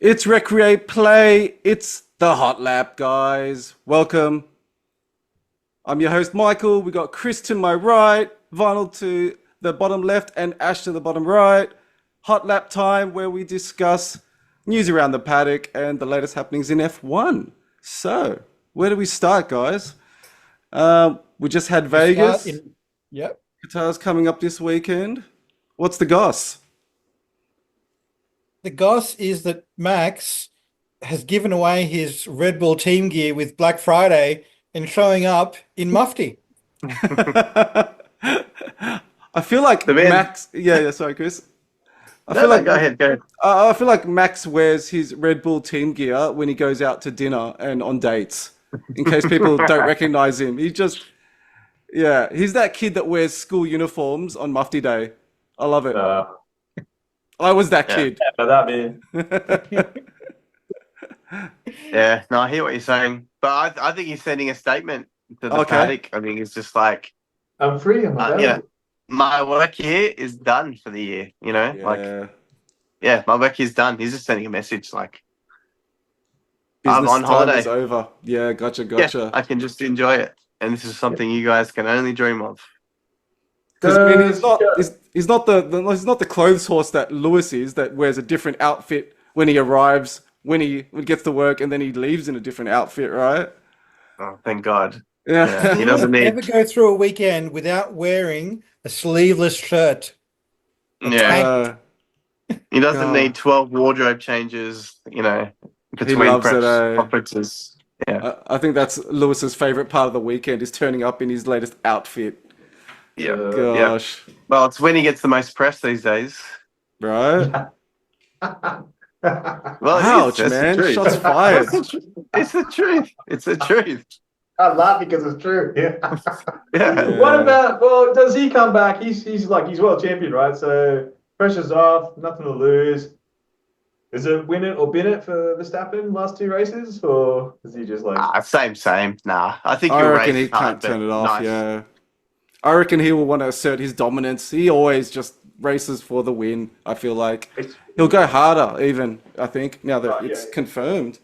It's Recreate Play. It's the Hot Lap, guys. Welcome. I'm your host, Michael. We got Chris to my right, Vinyl to the bottom left, and Ash to the bottom right. Hot Lap time where we discuss news around the paddock and the latest happenings in F1. So, where do we start, guys? We just had Vegas. Yep. Qatar's coming up this weekend. What's the goss? The goss is that Max has given away his Red Bull team gear with Black Friday and showing up in mufti. I feel like The man- Max. Yeah. Sorry, Chris. Go ahead. I feel like Max wears his Red Bull team gear when he goes out to dinner and on dates, in case people don't recognize him. He's that kid that wears school uniforms on Mufti Day. I love it. I was that kid. For that, man. Yeah, no, I hear what you're saying, but I think he's sending a statement to the paddock. I think it's just like, I'm free. I'm available. my work here is done for the year. My work is done. He's just sending a message like, I'm on holiday. Is over. Yeah, gotcha. Yeah, I can just enjoy it, and this is something you guys can only dream of. Because I mean, he's not the clothes horse that Lewis is, that wears a different outfit when he arrives, when he gets to work, and then he leaves in a different outfit, right? Oh, thank God. Yeah. He doesn't need. Never go through a weekend without wearing a sleeveless shirt. Yeah. He doesn't need 12 wardrobe changes, between press conferences. Yeah. I think that's Lewis's favorite part of the weekend, is turning up in his latest outfit. Yeah. Gosh. Yeah. Well, it's when he gets the most press these days. Right? Well, ouch, man. Shots fired. It's the truth. It's the truth. I laugh because it's true. Yeah. Yeah. What about? Well, does he come back? He's world champion, right? So pressure's off. Nothing to lose. Is it win it or bin it for Verstappen last two races, or is he just like same? Nah, I think I reckon he can't turn it off. Nice. Yeah. I reckon he will want to assert his dominance. He always just races for the win, I feel like. He'll go harder, even, I think, now that it's confirmed.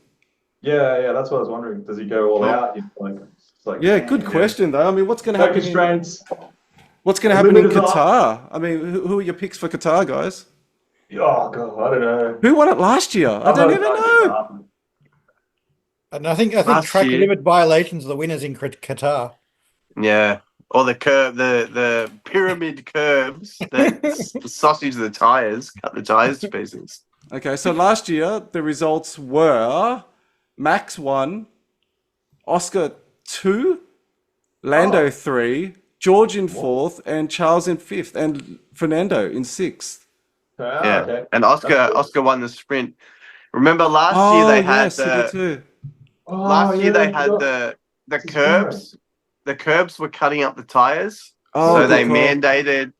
Yeah, that's what I was wondering. Does he go all out? Good question, though. I mean, what's going to happen? Constraints. What's going to happen in Qatar? I mean, who are your picks for Qatar, guys? Oh, God, I don't know. Who won it last year? I don't even know. And I think track limit violations are the winners in Qatar. Yeah. Or the curve, the pyramid curves, the sausage of the tires, cut the tires to pieces. Okay, so last year the results were Max 1, Oscar 2, Lando 3, George in 4th, and Charles in 5th, and Fernando in 6th. Yeah, okay. and Oscar won the sprint. Remember last year they had the curbs. The curbs were cutting up the tires, so they mandated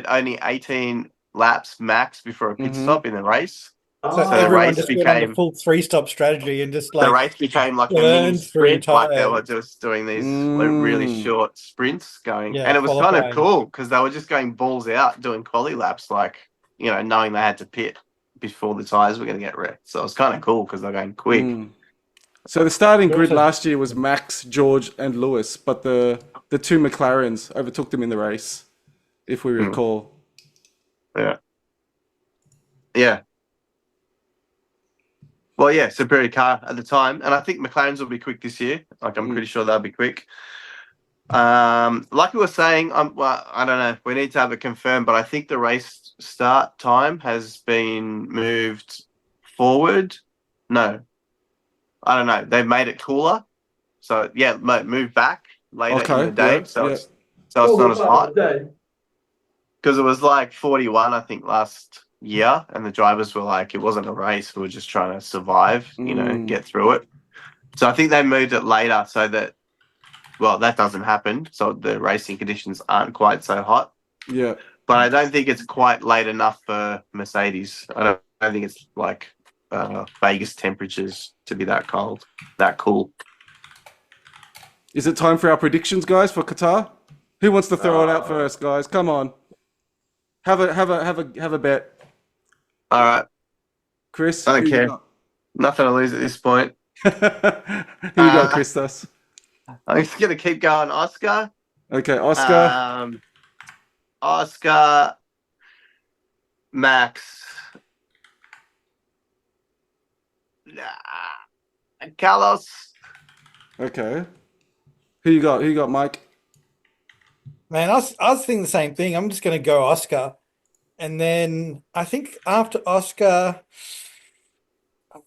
only 18 laps max before a pit stop in the race. So the race became a full 3-stop strategy, and just the race became like a mini sprint, like they were just doing these really short sprints going, and it was kind of cool because they were just going balls out doing quali laps, like knowing they had to pit before the tires were going to get wrecked. So it was kind of cool because they're going quick. So the starting grid last year was Max, George, and Lewis, but the two McLarens overtook them in the race, if we recall. Yeah. Well, yeah, superior car at the time, and I think McLarens will be quick this year. Like, I'm pretty sure they'll be quick. Like we were saying, I don't know. We need to have it confirmed, but I think the race start time has been moved forward. No. I don't know. They've made it cooler, so move back later in the day, so it's not as hot. Because it was like 41, I think, last year, and the drivers were like, it wasn't a race. We were just trying to survive, get through it. So I think they moved it later so that, that doesn't happen. So the racing conditions aren't quite so hot. Yeah, but I don't think it's quite late enough for Mercedes. I don't think it's like Vegas temperatures to be that cold, that cool. Is it time for our predictions, guys, for Qatar? Who wants to throw it out first, guys? Come on, have a bet. All right, Chris, I don't who you care. got? Nothing to lose at this point. Who you got, Christos? I'm just gonna keep going. Oscar. Okay, Oscar. Oscar. Max. Carlos. Okay. Who you got? Who you got, Mike? Man, I was thinking the same thing. I'm just going to go Oscar. And then I think after Oscar, I'm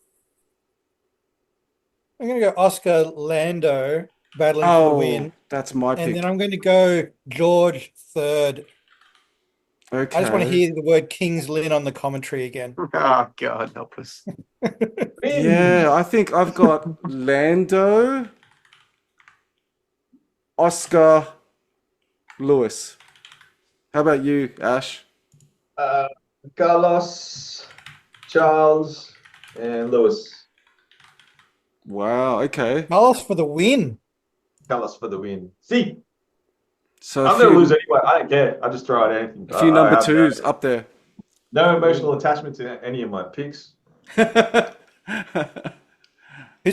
going to go Oscar Lando battling for the win. That's my And pick. then I'm going to go George third. Okay. I just want to hear the word King's Lynn on the commentary again. Oh God, help us. Yeah, I think I've got Lando, Oscar, Lewis. How about you, Ash? Carlos, Charles, and Lewis. Wow, okay. Carlos for the win. Carlos for the win. See, So I'm going to lose anyway. I don't care. I just throw out anything. a few I number have twos up there. no emotional attachment to any of my picks. Who's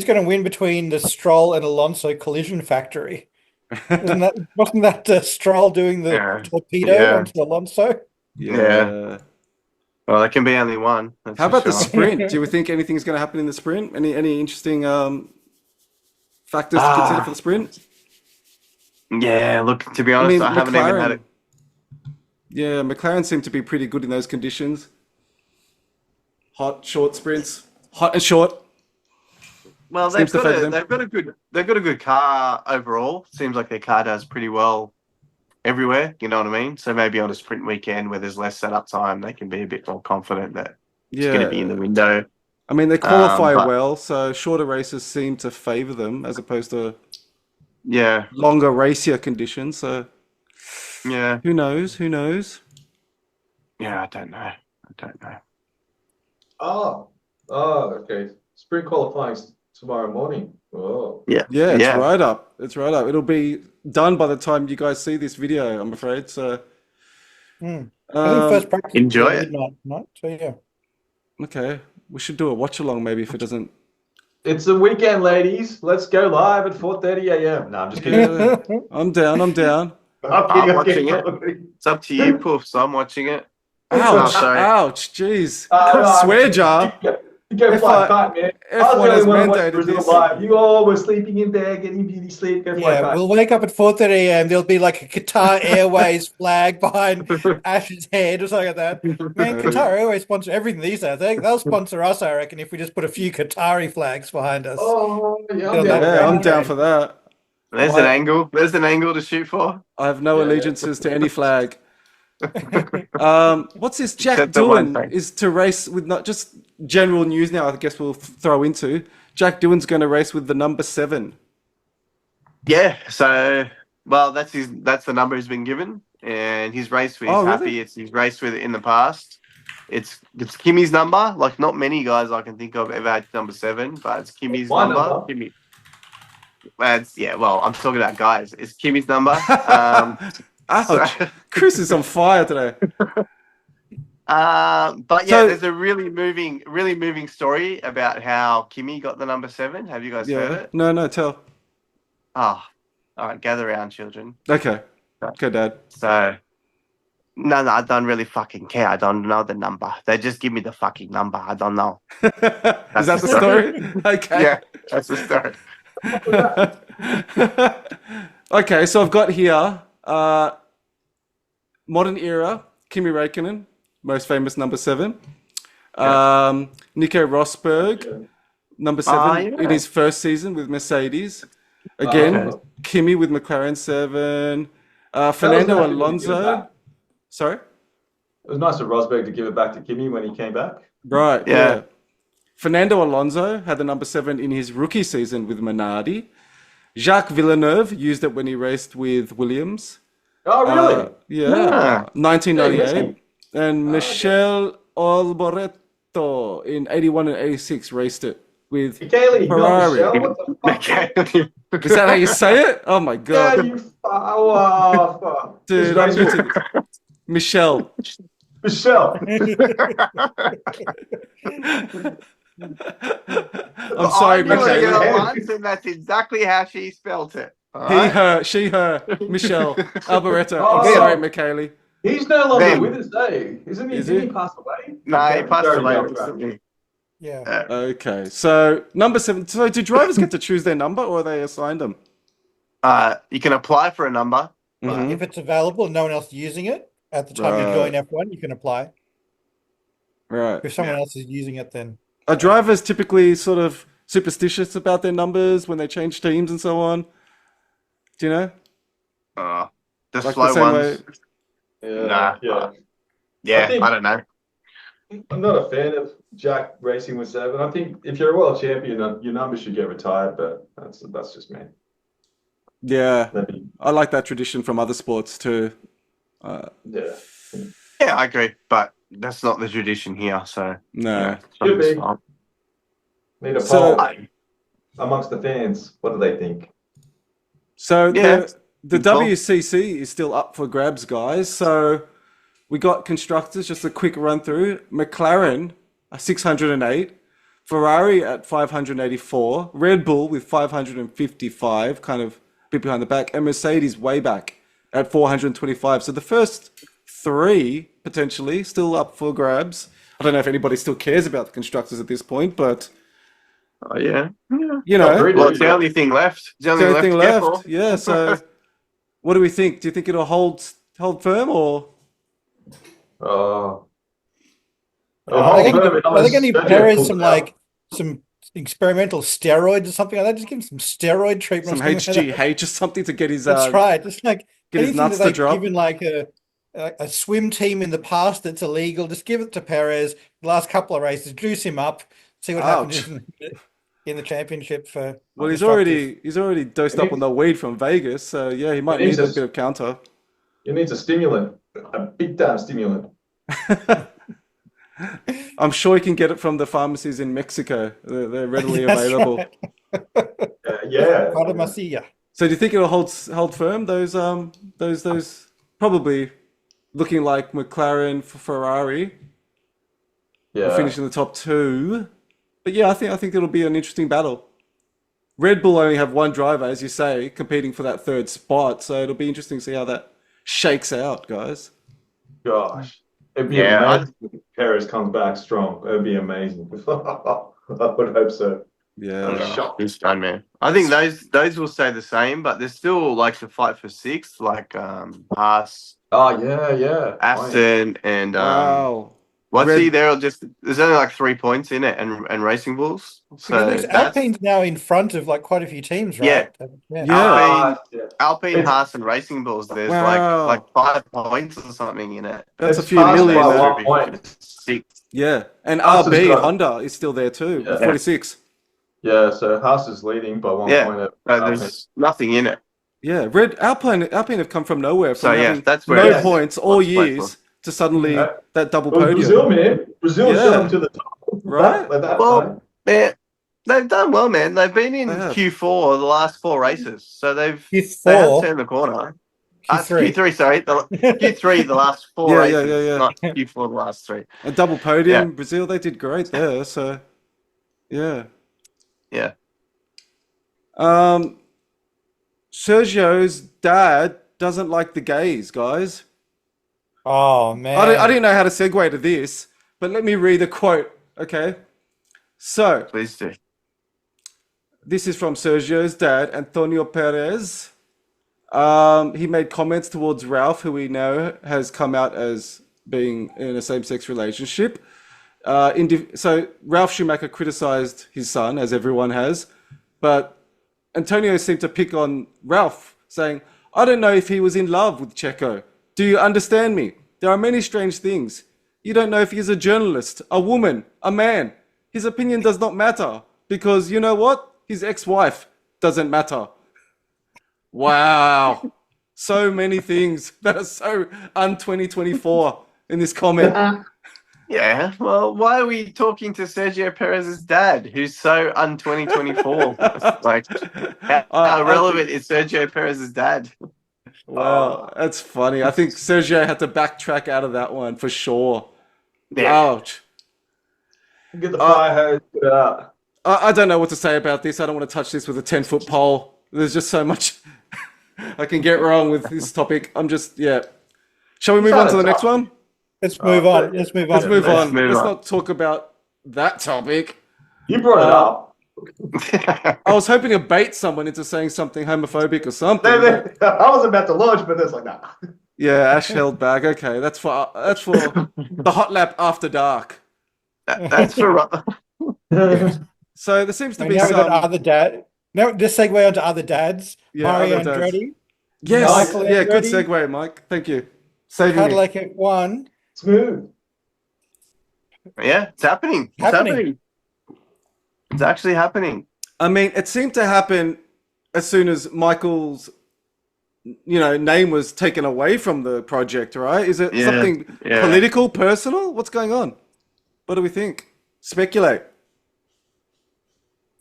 going to win between the Stroll and Alonso collision factory? Wasn't that Stroll doing the torpedo onto Alonso? Yeah. Well, there can be only one. How about the sprint? Do you think anything's going to happen in the sprint? Any interesting factors to consider for the sprint? Yeah, look, to be honest, I haven't even had it. Yeah, McLaren seem to be pretty good in those conditions. Hot, short sprints. Hot and short. Well, they've got a good car overall. Seems like their car does pretty well everywhere. You know what I mean? So maybe on a sprint weekend where there's less setup time, they can be a bit more confident that it's going to be in the window. I mean, they qualify well, so shorter races seem to favour them as opposed to longer, racier conditions. So who knows? Who knows? Yeah, I don't know. Oh, okay. Sprint qualifying tomorrow morning. Oh, it's right up. It's right up. It'll be done by the time you guys see this video, I'm afraid. So, I think first practice. Enjoy it. Midnight, so yeah. Okay, we should do a watch along maybe if it doesn't. it's a weekend, ladies. Let's go live at 4:30 a.m. No, I'm just kidding. Yeah, I'm down. I'm kidding, I'm watching it. It's up to you, Poofs. I'm watching it. Ouch! Ouch! Jeez! Swear jar. You go fly kite, man. I was the F1 has only one watching mandated Brazil this. live. You all were sleeping in bed, getting beauty sleep. Go fly kite. We'll wake up at 4:30 a.m. There'll be like a Qatar Airways flag behind Ash's head or something like that. Man, Qatar Airways sponsor everything these days. They'll sponsor us, I reckon, if we just put a few Qatari flags behind us. Oh, I'm down for that. There's an angle. There's an angle to shoot for. I have no allegiances to any flag. What's this Jack doing? Is to race with not just general news now. I guess we'll throw into Jack Doohan's going to race with the number 7. Yeah. So, well, that's the number he's been given, and he's raced with. He's happy. He's raced with it in the past. It's Kimmy's number. Like not many guys I can think of ever had number 7, but it's Kimmy's number. Kimmy. Well, I'm talking about guys. It's Kimmy's number. Ouch! So, Chris is on fire today. But yeah, there's a really moving story about how Kimmy got the number 7. Have you guys heard it? No, tell. All right, gather around, children. Okay, Dad. So, no, I don't really fucking care. I don't know the number. They just give me the fucking number. I don't know. Is that the story? Okay. Yeah, that's the story. Okay, so I've got here. Modern era, Kimi Räikkönen, most famous number 7. Nico Rosberg, number 7 in his first season with Mercedes. Again, Kimi with McLaren 7. Fernando Alonso. Sorry? It was nice of Rosberg to give it back to Kimi when he came back. Right, yeah. Fernando Alonso had the number 7 in his rookie season with Minardi. Jacques Villeneuve used it when he raced with Williams. Oh, really? 1998. And Michel Alboreto in 81 and 86 raced it with Ferrari. What the fuck? Is that how you say it? Oh my God. Yeah, Dude, I'm using Michel. Michelle. I'm sorry, I knew a Michaela. girl Michaela. once, and that's exactly how she spelt it. All He, right? her, she, her, Michelle, Alberetta. I'm Oh. sorry, Michaela. He's no longer Them. with us, eh? Isn't he? Is Didn't he? he pass away? No, he passed Sorry, away go back. recently. Yeah. Okay, so number 7. So do drivers get to choose their number, or are they assigned them? You can apply for a number. Mhm. If it's available and no one else is using it at the time you join F1, you can apply. Right. If someone else is using it, then Are drivers typically sort of superstitious about their numbers when they change teams and so on? Do you know? The Like slow the same ones. Yeah, Nah. yeah. Yeah, think- I don't know. I'm not a fan of Jack racing with 7. I think if you're a world champion, your number should get retired, but that's just me. Yeah, Maybe, I like that tradition from other sports too. yeah. Yeah, I agree, but that's not the tradition here. So No. yeah, Should be. fine. Need a So- poll amongst the fans. What do they think? So Yeah, the good call. WCC is still up for grabs, guys. So we got constructors, just a quick run through. McLaren, 608. Ferrari at 584. Red Bull with 555, kind of a bit behind the back. And Mercedes way back at 425. So the first 3 potentially still up for grabs. I don't know if anybody still cares about the constructors at this point, but Oh yeah. you know, Agreed. Well, it's the only thing left. It's the it's the only only thing left. to left. get for. Yeah. So, what do we think? Do you think it'll hold firm, or Oh. are they Sergio going to give Perez pulled some it out. some experimental steroids or something like that? Just give him some steroid treatment. some or something like that. HGH or something to get his That's right. Just like get his anything nuts that to they've drop? given like a swim team in the past that's illegal, just give it to Perez. The last couple of races, juice him up, see what Ouch. happens in the championship for Well, he's constructors. already dosed up on the weed from Vegas, so yeah, he might He need needs a a- bit of counter. He needs a stimulant, a big time stimulant. I'm sure he can get it from the pharmacies in Mexico. They're readily That's available. right. Yeah. Farmacia. So do you think it'll hold firm? Those probably looking like McLaren for Ferrari will Yeah. finish in the top 2. But yeah, I think it'll be an interesting battle. Red Bull only have one driver, as you say, competing for that 3rd spot. So it'll be interesting to see how that shakes out, guys. Gosh. It'd be Yeah, amazing if Perez comes back strong. It'd be amazing. I would hope so. Yeah. Shocked. He's done, man. I think those will stay the same, but there's still like the fight for 6th, like Haas, Oh, yeah. Aston, and Wow. what's Red- he? There's only like 3 points in it, and Racing Bulls. So Because that's Alpine's now in front of like quite a few teams, right? Yeah. Alpine, Haas, and Racing Bulls. There's Wow. like 5 points or something in it. That's a It's few fast million by there. 1 point. 6. Yeah. And Haas has RB got- Honda is still there too, Yeah. 46. Yeah, so Haas is leading by 1 Yeah. point. There's nothing in it. Yeah, Alpine have come from nowhere, from So, yeah, having that's where no it is. points all What's the play years to suddenly Yeah. that double Well, podium. Brazil, man. Brazil Yeah. shot them to the top. Right? Like that, Well, time. man, they've done well, man. They've been in They have. Q4 the last 4 races, so they have Q4, turned the corner. Q3. Q3, sorry, Q3 the last 4 Yeah, races, yeah. not Q4 the last 3. A double podium. Yeah. Brazil, they did great there. So, yeah. Yeah. Sergio's dad doesn't like the gays, guys. Oh man, I didn't know how to segue to this, but let me read the quote, okay? So, Please do. this is from Sergio's dad, Antonio Perez. He made comments towards Ralph, who we know has come out as being in a same-sex relationship. So Ralph Schumacher criticized his son, as everyone has, but Antonio seemed to pick on Ralph, saying, I don't know if he was in love with Checo. Do you understand me? There are many strange things. You don't know if he's a journalist, a woman, a man. His opinion does not matter because you know what? His ex-wife doesn't matter. Wow. So many things that are so un-2024 in this comment. Yeah, well, why are we talking to Sergio Perez's dad, who's so un-2024? Like, how relevant is Sergio Perez's dad? Wow, that's funny. I think Sergio had to backtrack out of that one for sure. Yeah. Ouch. Get the fire hose put out. I don't know what to say about this. I don't want to touch this with a 10-foot pole. There's just so much I can get wrong with this topic. I'm just, yeah. Shall we move on to the next one? Let's move on. Let's move on. Let's move on. move Let's on. not talk about that topic. You brought it up. I was hoping to bait someone into saying something homophobic or something. I was about to launch, but it's like, nah. Yeah, Ash held back. Okay, that's for the hot lap after dark. That's for So there seems to And be now we've got some. other dad. Now just segue onto other dads. Yeah, Mario other dads. Andretti, Yes, Michael yeah, good Andretti. segue, Mike. Thank you. Saving me. Cadillac F1. Smooth. Yeah, it's happening. It's Happening. happening. It's actually happening. I mean, it seemed to happen as soon as Michael's, name was taken away from the project, right? Is it Yeah, something yeah. political, personal? What's going on? What do we think? Speculate.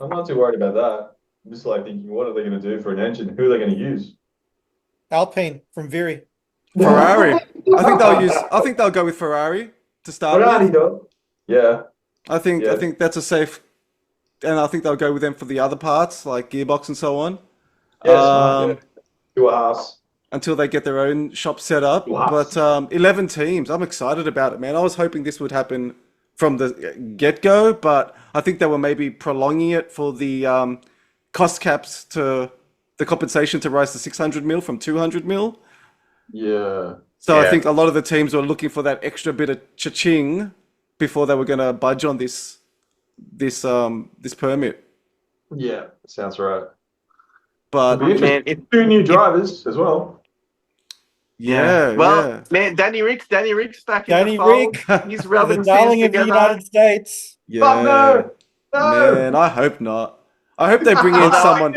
I'm not too worried about that. I'm just like thinking, what are they going to do for an engine? Who are they going to use? Alpine from Viri. Ferrari. I think they'll go with Ferrari to start Ferrari, with. though. Yeah. I think Yeah. that's a safe, and I think they'll go with them for the other parts like gearbox and so on. Yeah, smart, yeah. Do a house. Until they get their own shop set up. Wow. But 11 teams, I'm excited about it, man. I was hoping this would happen from the get-go, but I think they were maybe prolonging it for the cost caps to the compensation to rise to 600 mil from 200 mil. Yeah. So I Yeah. think a lot of the teams were looking for that extra bit of cha-ching before they were going to budge on this permit. Yeah. Sounds right. But It'll be Man, interesting. Two new drivers as well. yeah, Well, yeah. man, Danny Rick's back in Danny the fold. Rick, He's the rubbing darling hands of the together. United States. Yeah. Fuck no! No! Man, I hope not. I hope they bring in someone.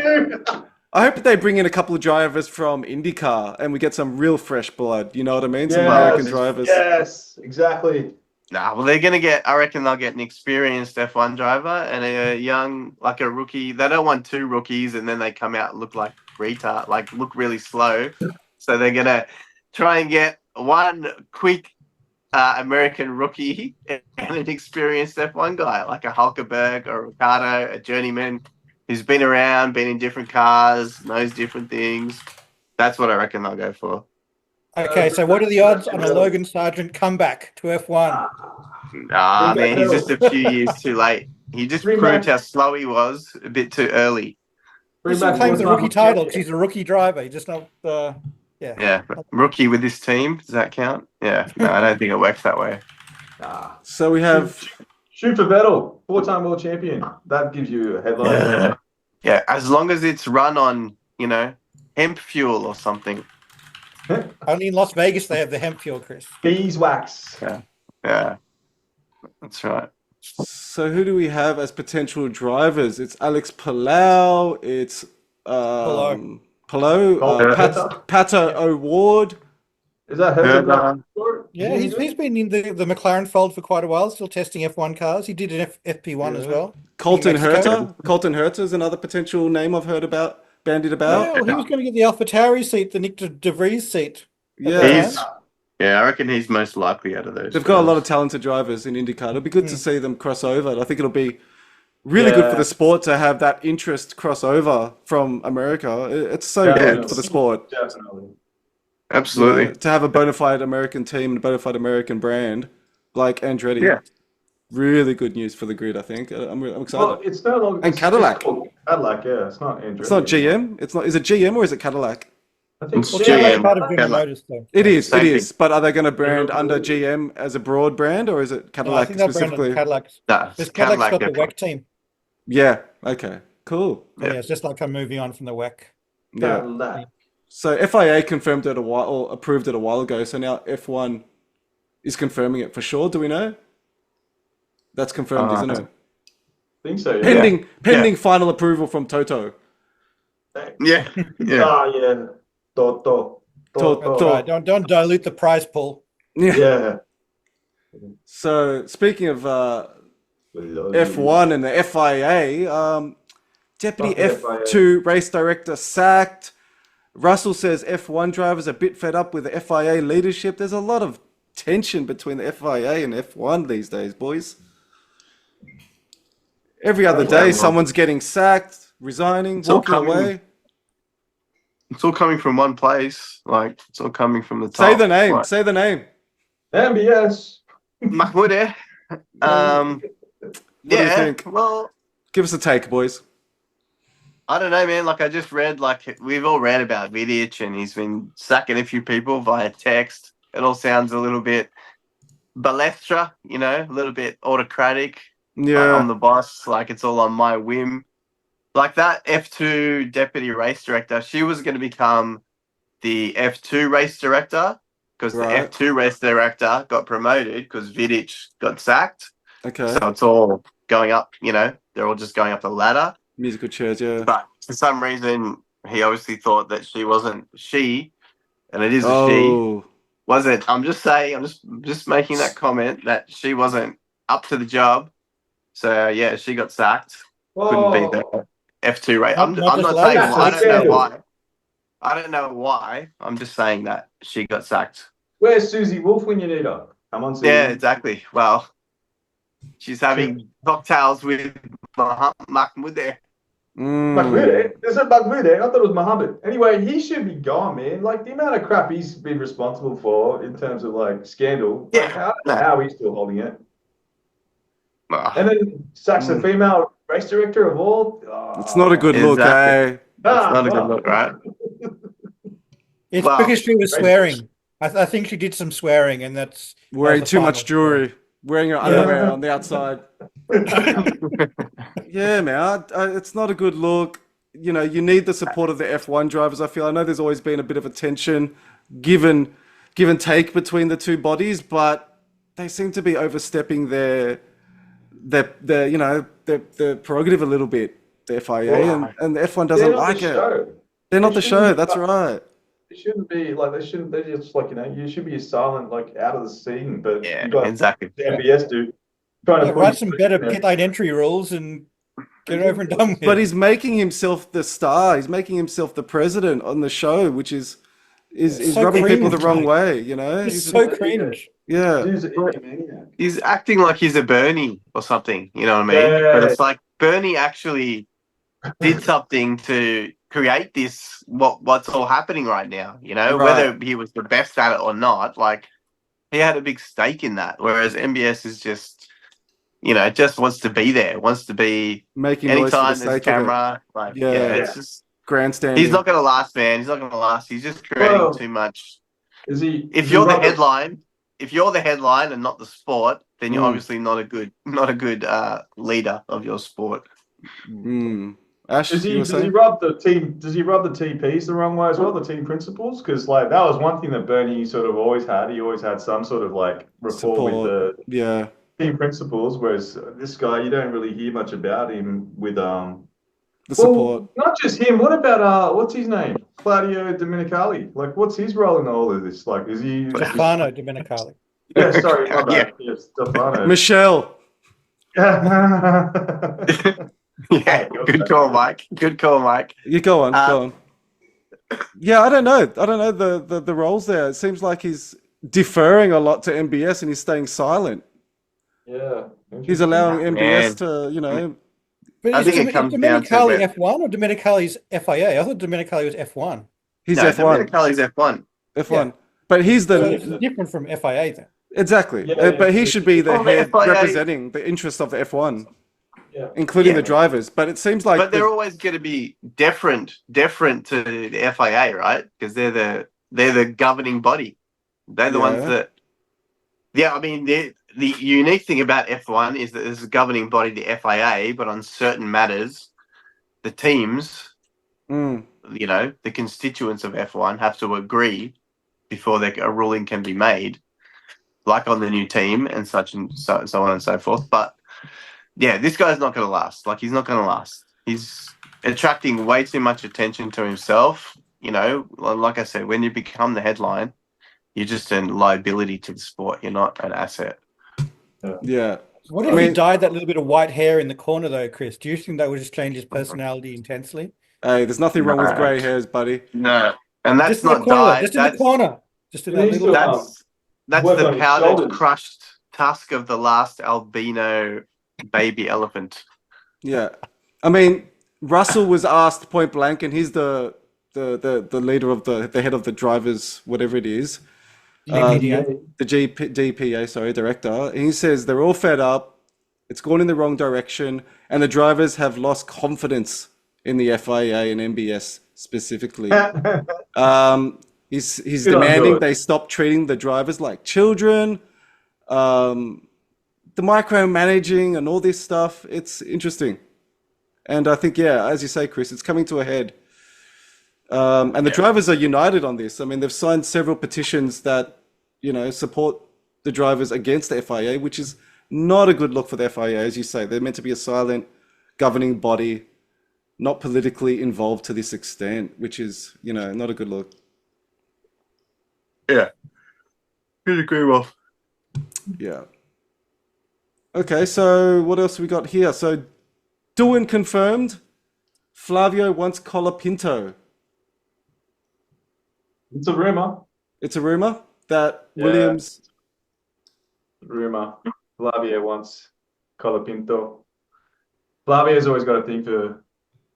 I hope that they bring in a couple of drivers from IndyCar and we get some real fresh blood. You know what I mean? Some American drivers. Yes, exactly. Nah, well, I reckon they'll get an experienced F1 driver and a young, like a rookie. They don't want two rookies and then they come out and look like retard, like look really slow. So they're going to try and get one quick American rookie and an experienced F1 guy, like a Hulkenberg or a Ricardo, a journeyman who's been around, been in different cars, knows different things. That's what I reckon they'll go for. Okay, so what are the odds on a Logan Sargent comeback to F1? Nah, man, he's just a few years too late. He just Bring proved back- how slow he was a bit too early. He still claims the rookie title because he's a rookie driver. He's just not. Yeah, but rookie with this team, does that count? Yeah, no, I don't think it works that way. So we have. Shoot for Vettel, 4-time world champion. That gives you a headline. Yeah, as long as it's run on, hemp fuel or something. Only in Las Vegas they have the hemp fuel, Chris. Beeswax. Yeah, that's right. So who do we have as potential drivers? It's Alex Palau. It's Palau. Pato O'Ward. Is that her? Yeah, he's been in the McLaren fold for quite a while, still testing F1 cars. He did an FP1 as well. Colton In Mexico. Herta. Colton Herta is another potential name I've heard about, bandied about. Yeah, well, he was going to get the AlphaTauri seat, the Nick De Vries seat. Yeah. I reckon he's most likely out of those. They've got a lot of talented drivers in IndyCar. It'll be good to see them cross over. I think it'll be really good for the sport to have that interest crossover from America. It's so good for the sport. Definitely. Absolutely. Yeah, to have a bona fide American team and a bona fide American brand like Andretti. Yeah. Really good news for the grid, I think. I'm excited. Well, it's no longer. And Cadillac. Cadillac, yeah. It's not Andrew. It's not GM. It's not. Is it GM or is it Cadillac? I think It's Well, GM. Cadillac's part of General Cadillac. Motors, though. It is. Same It is. But are they going to brand under GM as a broad brand, or is it No, I Cadillac think they're branded specifically? Cadillac. Nah, Because it's Cadillac's got the definitely. WEC team. Yeah. Okay. Cool. Yeah. Yeah, it's just like I'm moving on from the WEC. Yeah. Cadillac. So FIA confirmed it or approved it a while ago. So now F1 is confirming it for sure. Do we know? That's confirmed, isn't it? I think so, yeah. Pending final approval from Toto. Yeah. Yeah. Ah, yeah. Toto. Toto. Right, don't dilute the prize pool. Yeah. Yeah. So speaking of F1 and the FIA, Deputy Fuck the F2 race director sacked. Russell says F1 drivers are a bit fed up with the FIA leadership. There's a lot of tension between the FIA and F1 these days, boys. Every other day, someone's getting sacked, resigning, walking away. It's all coming from one place. Like, it's all coming from the top. Say the name. Like, Say the name. MBS. Mahmoud. What do you think? Well, Give us a take, boys. I don't know, man. Like, I just read, like, we've all read about Vidic, and he's been sacking a few people via text. It all sounds a little bit balestra, you know, a little bit autocratic. Yeah. I'm the boss. Like, it's all on my whim. Like, that F2 deputy race director, she was going to become the F2 race director because the F2 race director got promoted because Vidic got sacked. Okay. So it's all going up, you know, they're all just going up the ladder. Musical chairs, yeah. But for some reason, he obviously thought that she, and it is a she, wasn't. I'm just saying, I'm just making that comment that she wasn't up to the job. So yeah, she got sacked. Couldn't be the F2 race. I'm not saying I don't know why. I don't know why. I'm just saying that she got sacked. Where's Susie Wolf when you need her? Come on, Susie. Yeah, exactly. Well, she's having cocktails with Mahmoud there. Mahmoud? Is it Mahmoud? I thought it was Mohammed. Anyway, he should be gone, man. Like, the amount of crap he's been responsible for in terms of, like, scandal. Yeah. Like, how he's still holding it. Ah. And then sacks the female race director of all. It's not a good look, eh? It's not a good look, right? It's because she was swearing. I think she did some swearing, and that's Wearing too much jewelry. Wearing her underwear on the outside. Yeah, man. It's not a good look. You know, you need the support of the F1 drivers, I feel. I know there's always been a bit of a tension, give and take between the two bodies, but they seem to be overstepping their prerogative a little bit, the FIA, and the F1 doesn't like it. They're not the show, that's right. It shouldn't be like they're just like, you know, you should be silent, like out of the scene, but Yeah, you got exactly. the MBS dude trying to write some better pit lane entry rules and get it over and done with. But he's making himself the star. He's making himself the president on the show, which is so rubbing people the cringe, wrong mate. way, you know? It's so cringe. Yeah. He's acting like he's a Bernie or something, you know what I mean? Yeah. But it's like Bernie actually did something to create this, what's all happening right now, you know? Right. Whether he was the best at it or not, like, he had a big stake in that. Whereas MBS is just, you know, just wants to be there, wants to be Making noise for the anytime there's a sake of it. camera. Like, Yeah. it's just, Grandstanding. he's not going to last, man. He's not going to last. He's just creating too much. If you're the headline and not the sport, then you're obviously not a good leader of your sport. Ash, Does he rub the TPs the wrong way as well, the team principals? Because like that was one thing that Bernie sort of always had. He always had some sort of like rapport with the team principals, whereas this guy, you don't really hear much about him with the support. Not just him. What about what's his name? Claudio Domenicali. Like, what's his role in all of this? Like, is he Stefano Domenicali? Yeah, sorry, my bad. Yeah, Stefano. Michelle. Yeah, good call, Mike. Good call, Mike. You go on, go on. Yeah, I don't know the roles there. It seems like he's deferring a lot to MBS and he's staying silent. Yeah. He's allowing MBS to, you know. But I is think it comes down to Domenicali F1 or Domenicali's FIA? I thought Domenicali was F1. He's No, F1. Domenicali's F1. F1. Yeah. But he's So it's different from FIA then. exactly. Yeah, but he should be the Oh, the head FIA representing the interests of the F1, Yeah. including the drivers. But it seems like But they're always going to be different to the FIA, right? Because they're the governing body. They're the ones that. Yeah, I mean, the unique thing about F1 is that there's a governing body, the FIA, but on certain matters, the teams, you know, the constituents of F1 have to agree before a ruling can be made, like on the new team and such and so on and so forth. But yeah, this guy's not going to last. Like, he's not going to last. He's attracting way too much attention to himself. You know, like I said, when you become the headline, you're just a liability to the sport. You're not an asset. Yeah. What if he dyed that little bit of white hair in the corner though, Chris? Do you think that would just change his personality intensely? Hey, there's nothing wrong with grey hairs, buddy. No, And that's Just in the not corner, died. just in the corner. Just in He that needs little. to, That's work the on his powdered, shoulders. crushed tusk of the last albino baby elephant. Yeah. I mean, Russell was asked point blank, and he's the leader of the head of the drivers, whatever it is, DPDA. the DPA, sorry, director. And he says they're all fed up. It's gone in the wrong direction, and the drivers have lost confidence in the FIA and MBS specifically. He's Good on demanding George. they stop treating the drivers like children. The micromanaging and all this stuff. It's interesting. And I think, yeah, as you say, Chris, it's coming to a head. And the drivers are united on this. I mean, they've signed several petitions that, support the drivers against the FIA, which is not a good look for the FIA, as you say. They're meant to be a silent governing body, not politically involved to this extent, which is, not a good look. Yeah. Could agree with. Yeah. Okay, so what else we got here? So, Doohan confirmed. Flavio wants Colapinto. It's a rumor. It's a rumor that Yeah. Williams. Rumor. Flavio wants Colapinto. Flavio's always got a thing for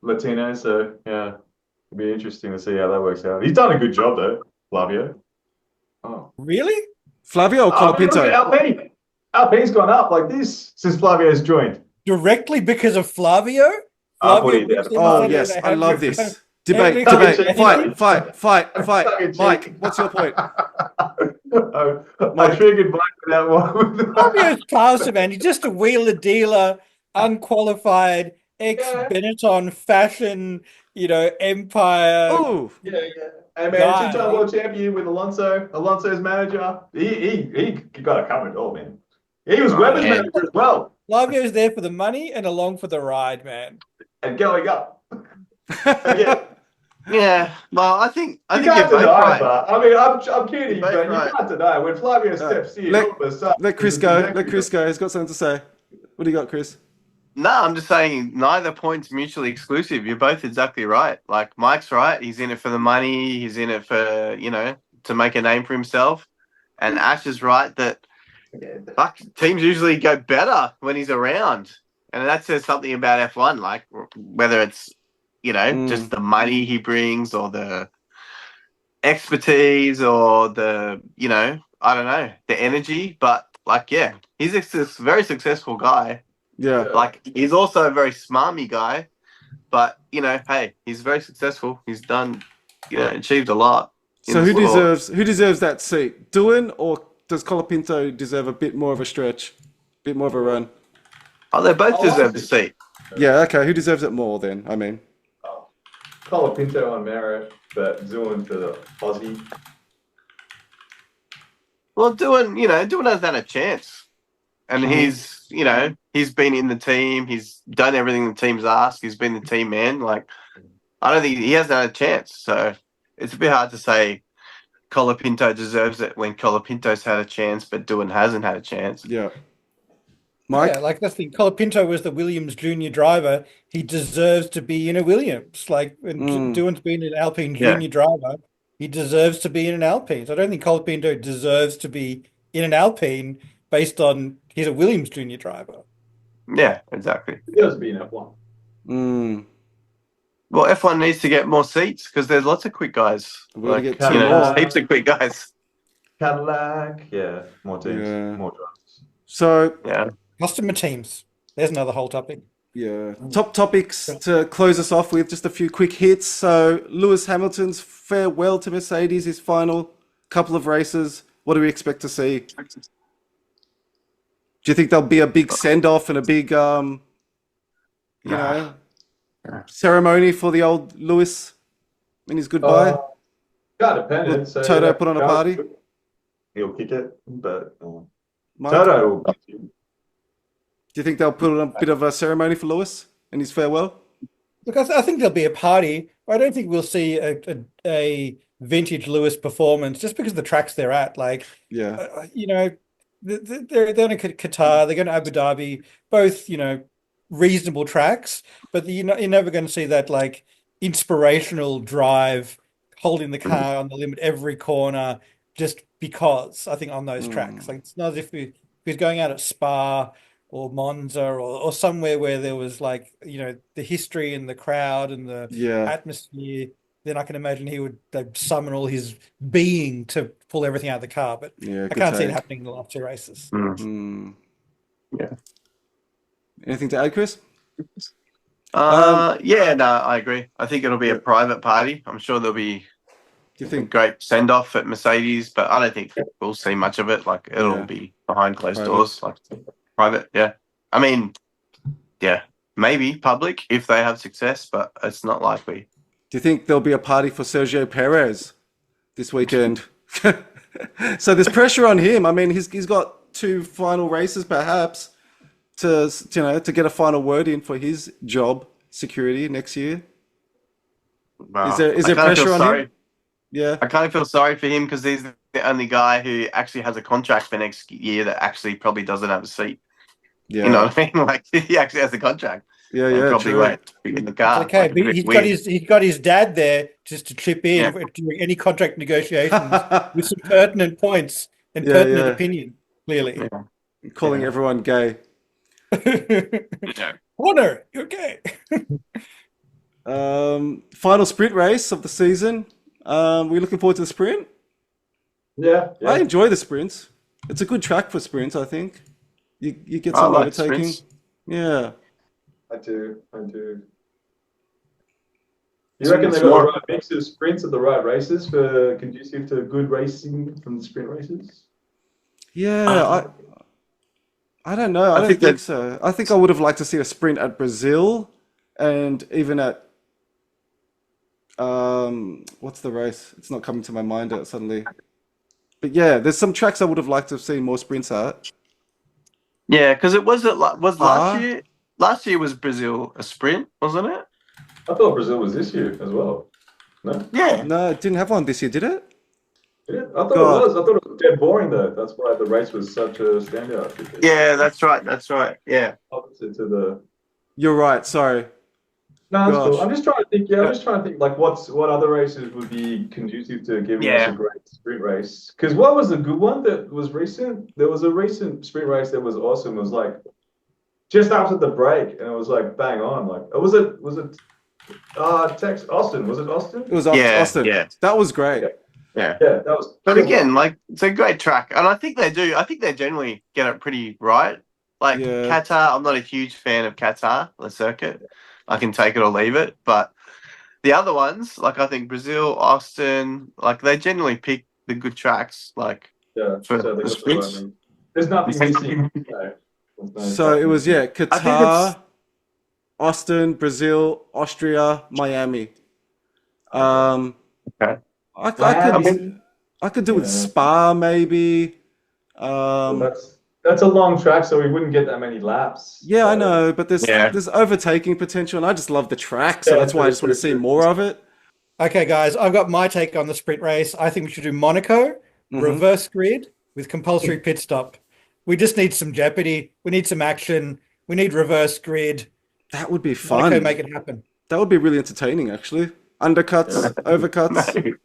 Latinos, so yeah, it'll be interesting to see how that works out. He's done a good job though, Flavio. Oh. Really? Flavio or I mean, look Colapinto? at Alpine. Alpine's gone up like this since Flavio's joined. Directly because of Flavio? I'll put it Flavio there. Oh, yes, I love this. Debate, fight. Mike, what's your point? I triggered Mike with that one. Flavio's faster, man. He's just a wheeler dealer, unqualified, ex-Benetton fashion, empire. Oh, Yeah. Hey man, Guy. two-time world champion with Alonso. Alonso's manager. He got a covered all, man. He was Webber's man. manager as well. Flavio's there for the money and along for the ride, man. And going up. Yeah. Yeah. Well, I think You you're can't both deny, right. but I mean, I'm kidding, Both but right. you can't deny when Flavio steps in. all of a sudden, let Chris it's go. exactly Let Chris go. He's got something to say. What do you got, Chris? No, I'm just saying neither point's mutually exclusive. You're both exactly right. Like Mike's right. He's in it for the money. He's in it for, to make a name for himself. And Ash is right that teams usually go better when he's around. And that says something about F1, like whether it's, just the money he brings or the expertise or the, I don't know, the energy. But he's a very successful guy. Yeah. Like he's also a very smarmy guy, but hey, he's very successful. He's done, achieved a lot. So who deserves that seat? Doohan, or does Colapinto deserve a bit more of a stretch, a bit more of a run? Oh, they both deserve the seat. Yeah. Okay. Who deserves it more then? I mean, Colapinto on merit, but Doohan for the Aussie. Well, Doohan hasn't had a chance, and he's been in the team. He's done everything the team's asked. He's been the team man. Like, I don't think he hasn't had a chance. So it's a bit hard to say Colapinto deserves it when Colapinto's had a chance, but Doohan hasn't had a chance. yeah. Mike? Yeah, like that's the Colapinto was the Williams junior driver. He deserves to be in a Williams. Like when Doohan's been an Alpine junior driver, he deserves to be in an Alpine. So I don't think Colapinto deserves to be in an Alpine based on he's a Williams junior driver. Yeah, exactly. He does be in F1. Well, F1 needs to get more seats because there's lots of quick guys. We're gonna Like, get two more. there's heaps of quick guys. Cadillac, more teams, Yeah. more drivers. So Yeah. Customer teams. There's another whole topic. yeah, top topics to close us off with. Just a few quick hits. So Lewis Hamilton's farewell to Mercedes, his final couple of races. What do we expect to see? Do you think there'll be a big send off and a big ceremony for the old Lewis in his goodbye? Kind of dependent. So Toto put on a party? He'll kick it, but Mike, Toto will. do you think they'll put on a bit of a ceremony for Lewis and his farewell? Look, I think there'll be a party. I don't think we'll see a vintage Lewis performance just because of the tracks they're at. Like, Yeah. they're in Qatar, they're going to Abu Dhabi, both, reasonable tracks, but you're never going to see that like inspirational drive, holding the car on the limit every corner just because, I think, on those tracks. Like, it's not as if he's going out at Spa or Monza or somewhere where there was like, the history and the crowd and the atmosphere. Then I can imagine they'd summon all his being to pull everything out of the car. But I can't see it happening in the last 2 races. Yeah. Anything to add, Chris? Yeah, no, I agree. I think it'll be a private party. I'm sure there'll be Do you think great send off at Mercedes, but I don't think we'll see much of it. Like it'll be behind closed doors, like private. Yeah, I mean, yeah, maybe public if they have success, but it's not likely. Do you think there'll be a party for Sergio Perez this weekend? So there's pressure on him. I mean, he's got 2 final races perhaps to get a final word in for his job security next year. Wow. Is there pressure on him? Yeah, I kind of feel sorry for him because he's the only guy who actually has a contract for next year that actually probably doesn't have a seat. yeah. You know what I mean? Like he actually has a contract. Yeah, And yeah, probably true. won't be in the car. Okay, Like, but it's he's weird. got his dad there just to chip in during any contract negotiations with some pertinent points and pertinent opinion, clearly. Yeah. Calling everyone gay. Horner, you're gay. Final sprint race of the season. We're looking forward to the sprint. Yeah. I enjoy the sprints. It's a good track for sprints, I think. You get I some like overtaking. sprints. Yeah. I do. You reckon they've got the right mix of sprints at the right races for conducive to good racing from the sprint races? Yeah, I don't know. I don't think so. I think I would have liked to see a sprint at Brazil and even at what's the race? It's not coming to my mind suddenly. But yeah, there's some tracks I would have liked to have seen more sprints at. Yeah, because last year. Last year was Brazil a sprint, wasn't it? I thought Brazil was this year as well. No? Yeah. No, it didn't have one this year, did it? Yeah, I thought it was. I thought it was dead boring though. That's why the race was such a standout. Yeah, that's right. Yeah. Opposite to the. You're right. Sorry. No, that's Gosh. cool. I'm just trying to think. Yeah, I'm just trying to think. Like, what other races would be conducive to giving us a great sprint race? Because what was a good one that was recent? There was a recent sprint race that was awesome. It was like just after the break, and it was like bang on. Like, was it? Austin? Was it Austin? It was Austin. Yeah. That was great. Yeah. Yeah, that was. But again, like it's a great track, and I think they do. I think they generally get it pretty right. Like Qatar, I'm not a huge fan of Qatar, the circuit. I can take it or leave it, but the other ones, like I think Brazil, Austin, like they generally pick the good tracks. Like for the sprints. There's nothing missing. So it was Qatar, Austin, Brazil, Austria, Miami. Okay. I could do with Spa maybe. That's a long track, so we wouldn't get that many laps. Yeah, I know, but there's overtaking potential, and I just love the track, so that's why I just want to see more of it. Okay, guys, I've got my take on the sprint race. I think we should do Monaco, reverse grid with compulsory pit stop. We just need some jeopardy. We need some action. We need reverse grid. That would be fun. Monaco, make it happen. That would be really entertaining, actually. Undercuts, overcuts.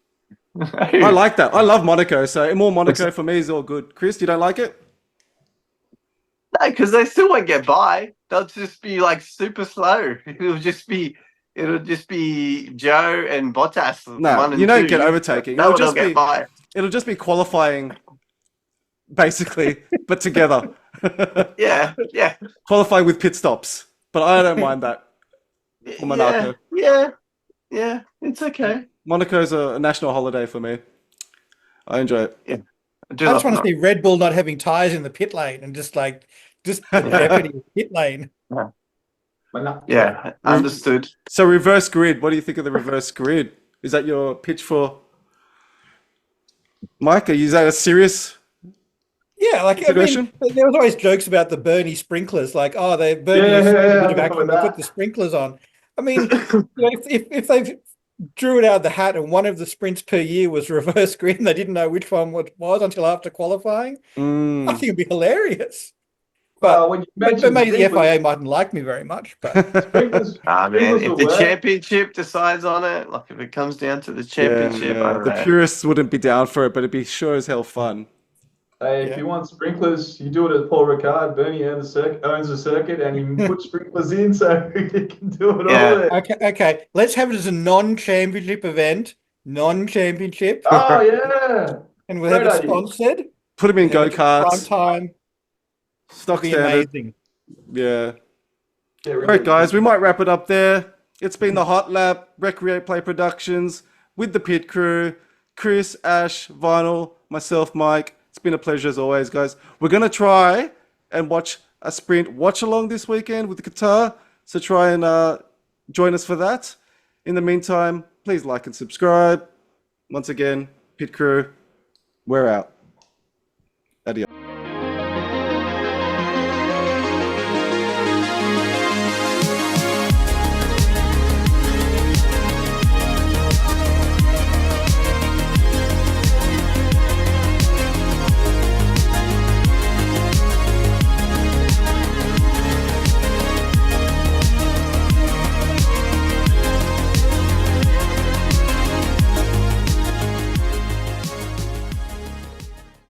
I like that. I love Monaco, so more Monaco for me is all good. Chris, you don't like it? No, because they still won't get by. They'll just be like super slow. It'll just be Joe and Bottas. No, you don't get overtaking. No, they'll get by. It'll just be qualifying, basically, but together. Yeah. Qualifying with pit stops, but I don't mind that for Monaco. Yeah, it's okay. Monaco's a national holiday for me. I enjoy it. Yeah. I just want to see Red Bull not having tires in the pit lane and just jeopardy pit lane. Yeah, understood. So reverse grid, what do you think of the reverse grid? Is that your pitch for Mike? Is that a serious? Yeah, like I mean, there was always jokes about the Bernie sprinklers, like Bernie is a bit of action. They put the sprinklers on. I mean, if they've drew it out of the hat and one of the sprints per year was reverse grid and they didn't know which one was until after qualifying, I think it'd be hilarious. But, when you but mentioned maybe the sprinklers, FIA mightn't like me very much. But sprinklers, Ah, man, sprinklers if will the work. championship decides on it, like if it comes down to the championship, I don't the know. purists wouldn't be down for it, but it'd be sure as hell fun. Hey, if Yeah. you want sprinklers, you do it at Paul Ricard. Bernie owns the circuit, and he puts sprinklers in, so he can do it all Yeah. there. okay. Let's have it as a non-championship event, non-championship, Oh yeah, and we'll have great it idea. sponsored. Put them in We'll have it prime go-karts, time. stock It'll be standard. amazing. Yeah. Yeah, All right, guys, we might wrap it up there. It's been the Hot Lap, Recreate Play Productions with the pit crew, Chris, Ash, Vinyl, myself, Mike. It's been a pleasure as always, guys. We're going to try and watch a sprint watch along this weekend with the Qatar. So try and join us for that. In the meantime, please like and subscribe. Once again, pit crew, we're out. Adios.